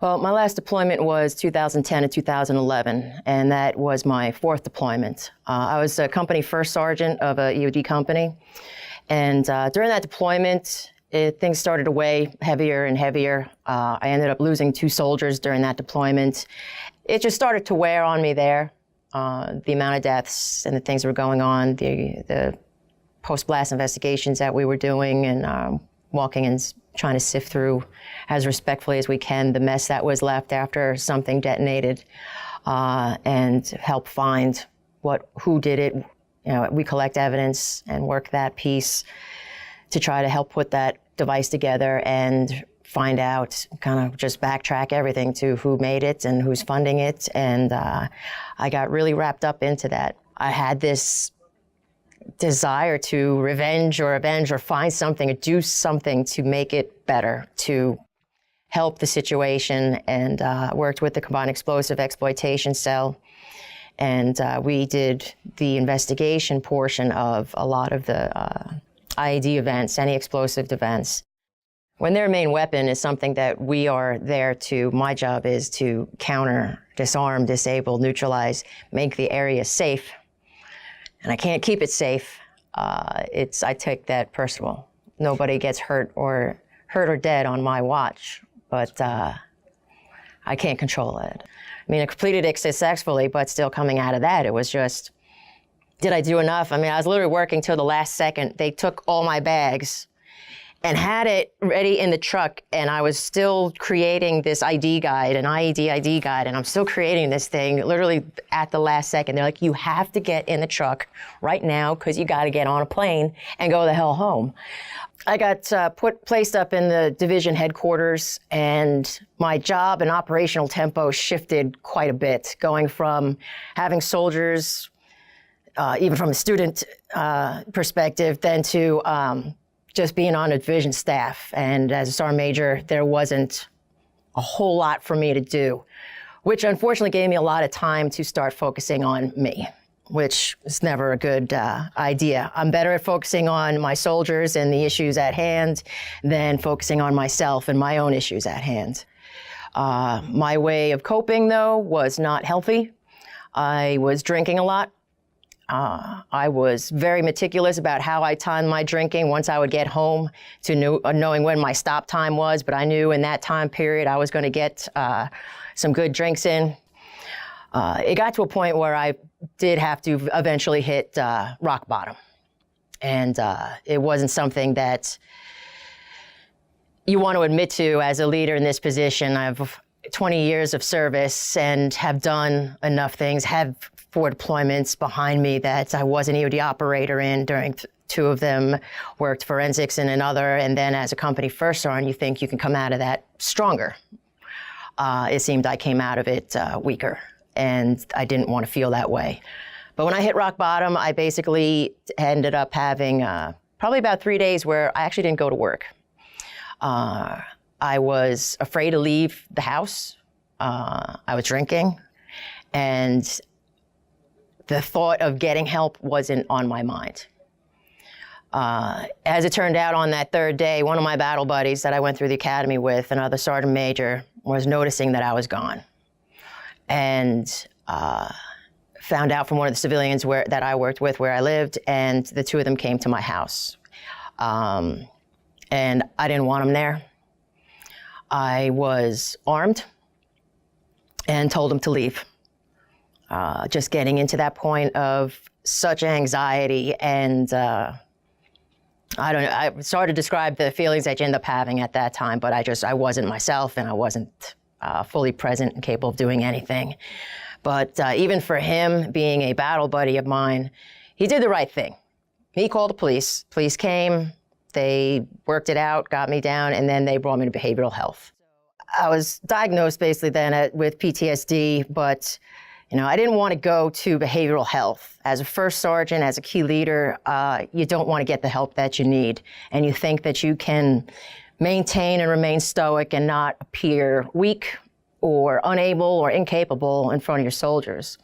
Well, my last deployment was 2010 to 2011, and that was my fourth deployment. I was a company first sergeant of a EOD company, and during that deployment, things started to weigh heavier and heavier. I ended up losing 2 soldiers during that deployment. It just started to wear on me there, the amount of deaths and the things that were going on, the post-blast investigations that we were doing, and walking and trying to sift through as respectfully as we can the mess that was left after something detonated, and help find who did it. You know, we collect evidence and work that piece to try to help put that device together and find out, kind of just backtrack everything to who made it and who's funding it. And I got really wrapped up into that. I had this desire to avenge or find something or do something to make it better, to help the situation, and worked with the Combined Explosive Exploitation Cell. And we did the investigation portion of a lot of the IED events, any explosive events. When their main weapon is something that we are there to, my job is to counter, disarm, disable, neutralize, make the area safe. And I can't keep it safe. I take that personal. Nobody gets hurt or dead on my watch, but I can't control it. I mean, I completed it successfully, but still coming out of that, it was just, did I do enough? I mean, I was literally working till the last second. They took all my bags and had it ready in the truck, and I was still creating this ID guide, an IED ID guide, and I'm still creating this thing literally at the last second. They're like, you have to get in the truck right now because you got to get on a plane and go the hell home. I got placed up in the division headquarters, and my job and operational tempo shifted quite a bit, going from having soldiers, even from a student perspective, then to just being on a division staff. And as a sergeant major, there wasn't a whole lot for me to do, which unfortunately gave me a lot of time to start focusing on me, which is never a good idea. I'm better at focusing on my soldiers and the issues at hand than focusing on myself and my own issues at hand. My way of coping, though, was not healthy. I was drinking a lot. I was very meticulous about how I timed my drinking once I would get home, to knowing when my stop time was, but I knew in that time period I was going to get some good drinks in. It got to a point where I did have to eventually hit rock bottom. And it wasn't something that you want to admit to as a leader in this position. I have 20 years of service and have done enough things, have 4 deployments behind me that I was an EOD operator in. During 2 of them, worked forensics in another, and then as a company first sergeant, you think you can come out of that stronger. It seemed I came out of it weaker, and I didn't want to feel that way. But when I hit rock bottom, I basically ended up having probably about 3 days where I actually didn't go to work. I was afraid to leave the house. I was drinking, and the thought of getting help wasn't on my mind. As it turned out, on that 3rd day, one of my battle buddies that I went through the academy with, another sergeant major, was noticing that I was gone, and found out from one of the civilians that I worked with where I lived, and the 2 of them came to my house. And I didn't want them there. I was armed and told them to leave. Just getting into that point of such anxiety, and I don't know, it's hard to describe the feelings that you end up having at that time, but I wasn't myself, and I wasn't fully present and capable of doing anything. But even for him, being a battle buddy of mine, he did the right thing. He called the police. Police came, they worked it out, got me down, and then they brought me to behavioral health. I was diagnosed basically then with PTSD, but I didn't want to go to behavioral health. As a first sergeant, as a key leader, you don't want to get the help that you need. And you think that you can maintain and remain stoic and not appear weak or unable or incapable in front of your soldiers.